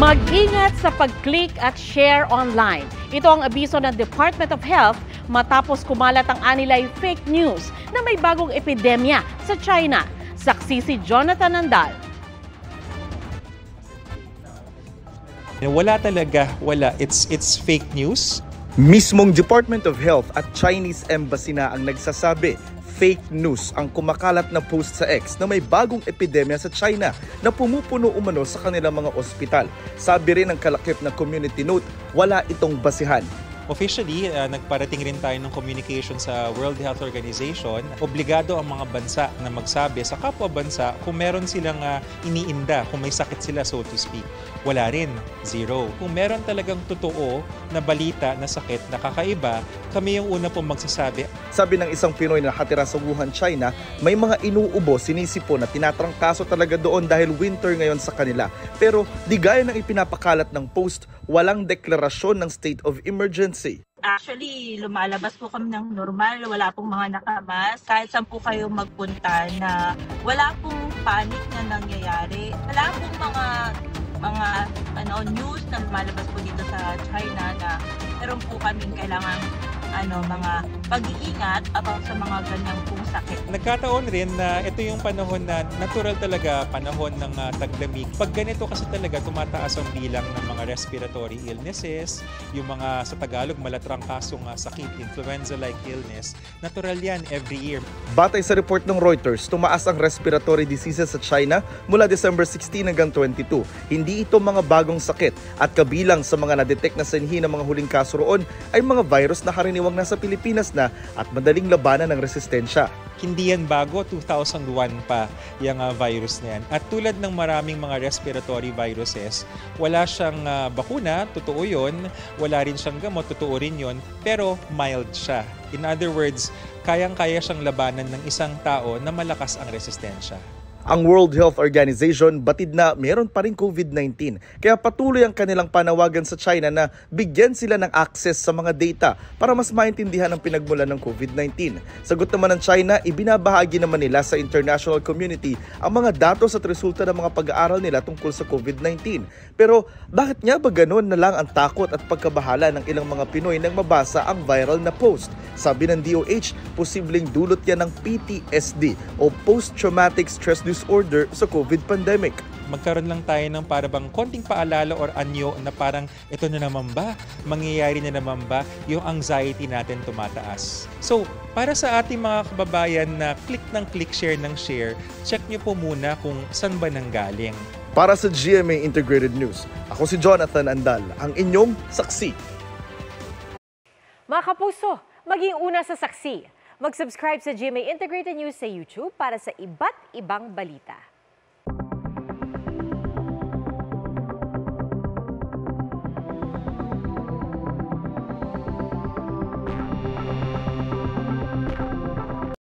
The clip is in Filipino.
Mag-ingat sa pag-click at share online. Ito ang abiso ng Department of Health matapos kumalat ang anilay fake news na may bagong epidemya sa China. Saksi si Jonathan Andal. Wala talaga, wala. It's fake news. Mismong Department of Health at Chinese Embassy na ang nagsasabi, fake news ang kumakalat na post sa X na may bagong epidemya sa China na pumupuno umano sa kanilang mga ospital. Sabi rin ng kalakip na community note, wala itong basihan. Officially, nagparating rin tayo ng communication sa World Health Organization. Obligado ang mga bansa na magsabi sa kapwa bansa kung meron silang iniinda, kung may sakit sila so to speak. Wala rin, zero. Kung meron talagang totoo na balita na sakit na kakaiba, kami yung una pong magsasabi. Sabi ng isang Pinoy na nakatira sa Wuhan, China, may mga inuubo, sinisipo na tinatrangkaso talaga doon dahil winter ngayon sa kanila. Pero di gaya ng ipinapakalat ng post, walang deklarasyon ng state of emergency. Actually, lumalabas po kami ng normal, wala pong mga nakamas. Kahit saan po kayo magpunta na wala pong panic na nangyayari. Wala pong mga news na lumalabas po dito sa China na meron po kaming kailangan mga pag-iingat about sa mga ganyang pong sakit. Nagkataon rin na ito yung panahon na natural talaga, panahon ng taglamig. Pag ganito kasi talaga tumataas ang bilang ng mga respiratory illnesses, yung mga sa Tagalog malatrangkasong sakit, influenza-like illness. Natural yan every year. Batay sa report ng Reuters, tumaas ang respiratory diseases sa China mula December 16 hanggang 22. Hindi ito mga bagong sakit at kabilang sa mga na-detect na sanhi ng mga huling kaso roon ay mga virus na karaniwang nasa Pilipinas na at madaling labanan ng resistensya. Hindi yan bago, 2001 pa yung virus na yan. At tulad ng maraming mga respiratory viruses, wala siyang bakuna, totoo yun. Wala rin siyang gamot, totoo rin yun. Pero mild siya. In other words, kayang-kaya siyang labanan ng isang tao na malakas ang resistensya. Ang World Health Organization batid na meron pa rin COVID-19. Kaya patuloy ang kanilang panawagan sa China na bigyan sila ng access sa mga data para mas maintindihan ang pinagmulan ng COVID-19. Sagot naman ng China, ibinabahagi naman nila sa international community ang mga datos at resulta ng mga pag-aaral nila tungkol sa COVID-19. Pero bakit nga ba ganoon na lang ang takot at pagkabahala ng ilang mga Pinoy nang mabasa ang viral na post? Sabi ng DOH, posibleng dulot yan ng PTSD o Post-Traumatic Stress Disorder sa COVID pandemic. Magkaroon lang tayo ng parang konting paalala or anyo na parang ito na naman ba? Mangyayari na naman ba? Yung anxiety natin tumataas. So, para sa ating mga kababayan na click, share ng share, check nyo po muna kung saan ba nanggaling. Para sa GMA Integrated News, ako si Jonathan Andal, ang inyong saksi. Mga kapuso, maging una sa saksi. Mag-subscribe sa GMA Integrated News sa YouTube para sa iba't ibang balita.